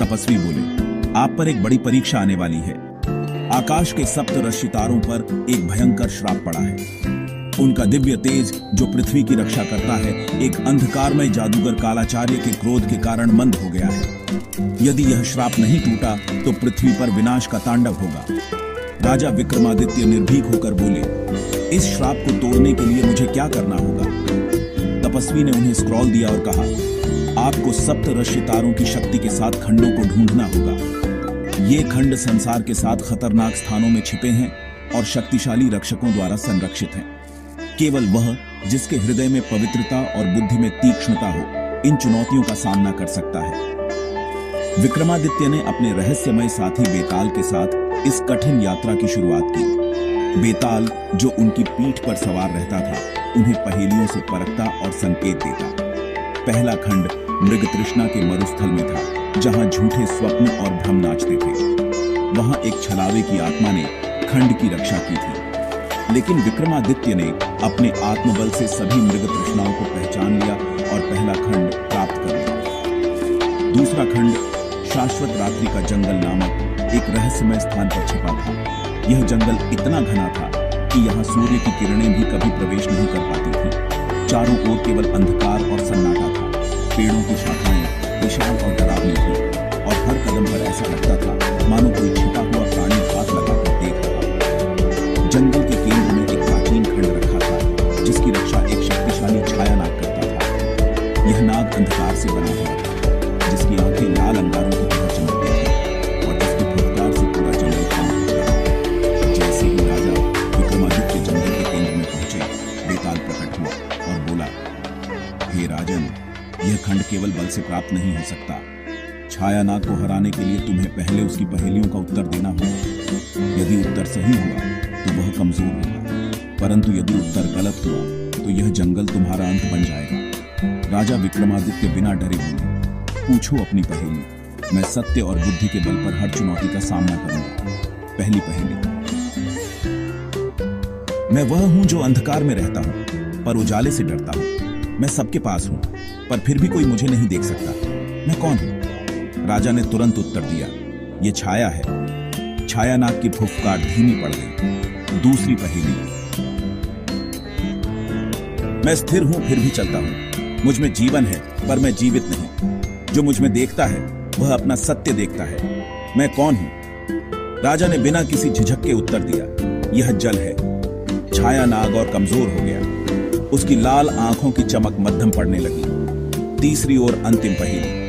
तपस्वी बोले, आप पर एक बड़ी परीक्षा आने वाली है। आकाश के सप्तऋषि तारों पर एक भयंकर श्राप पड़ा है। उनका दिव्य तेज जो पृथ्वी की रक्षा करता है, एक अंधकारमय जादूगर कालाचार्य के क्रोध के कारण मंद हो गया है। यदि यह श्राप नहीं टूटा तो पृथ्वी पर विनाश का तांडव होगा। राजा विक्रमादित्य निर्भीक होकर बोले, इस श्राप को तोड़ने के लिए मुझे क्या करना होगा? तपस्वी ने उन्हें स्क्रॉल दिया और कहा, आपको सप्तऋषि तारों की शक्ति के साथ खंडों को ढूंढना होगा। ये खंड संसार के साथ खतरनाक स्थानों में छिपे हैं और शक्तिशाली रक्षकों द्वारा संरक्षित हैं। केवल वह जिसके हृदय में पवित्रता और बुद्धि में तीक्ष्णता हो, इन चुनौतियों का सामना कर सकता है। विक्रमादित्य ने अपने रहस्यमय साथी बेताल के साथ इस कठिन यात्रा की शुरुआत की। बेताल, जो उनकी पीठ पर सवार रहता था, उन्हें पहेलियों से परखता और संकेत देता। पहला खंड मृग तृष्णा के मरुस्थल में था, जहां झूठे स्वप्न और भ्रम नाचते थे। वहां एक छलावे की आत्मा ने खंड की रक्षा की थी, लेकिन विक्रमादित्य ने अपने आत्मबल से सभी मृग तृष्णाओं को पहचान लिया और पहला खंड प्राप्त कर लिया। दूसरा खंड शाश्वत रात्रि का जंगल नामक एक रहस्यमय स्थान पर छिपा था। यह जंगल इतना घना था कि यहाँ सूर्य की किरणें भी कभी प्रवेश नहीं कर पाती थी। चारों ओर केवल अंधकार और सन्नाटा था। पेड़ों की शाखाएं विशाल और डरावनी थी और हर कदम पर ऐसा लगता था मानो कोई छिपा हुआ प्राणी हाथ लगाकर देख रहा हो। जंगल के केंद्र में एक प्राचीन खंड रखा था, जिसकी रक्षा एक शक्तिशाली छाया नाग करता था। यह नाग अंधकार से बना हुआ था, जिसकी आंखें लाल अंगारों की तरह चमकती थी और जिसकी फुफकार से पूरा जंगल कांप उठता था। जैसे ही राजा विक्रमादित्य जंगल के केंद्र में पहुंचे, बेताल प्रकट हुआ और बोला, हे राजन, यह खंड केवल बल से प्राप्त नहीं हो सकता। छाया नाग को हराने के लिए तुम्हें पहले उसकी पहेलियों का उत्तर देना होगा। यदि उत्तर सही हुआ तो वह कमजोर होगा, परंतु यदि उत्तर गलत हुआ तो यह जंगल तुम्हारा अंत बन जाएगा। राजा विक्रमादित्य बिना डरे बोले, पूछो अपनी पहेली। मैं सत्य और बुद्धि के बल पर हर चुनौती का सामना करूंगा। पहली पहेली, मैं वह हूं जो अंधकार में रहता हूं पर उजाले से डरता हूं। मैं सबके पास हूं पर फिर भी कोई मुझे नहीं देख सकता। मैं कौन हूं? राजा ने तुरंत उत्तर दिया, ये छाया है। छाया नाग की फुफकार धीमी पड़ गई। दूसरी पहेली, मैं स्थिर हूं फिर भी चलता हूं। मुझ में जीवन है पर मैं जीवित नहीं। जो मुझ में देखता है वह अपना सत्य देखता है। मैं कौन हूं? राजा ने बिना किसी झिझक के उत्तर दिया, यह जल है। छाया नाग और कमजोर हो गया। उसकी लाल आंखों की चमक मध्यम पड़ने लगी। तीसरी और अंतिम पहेली,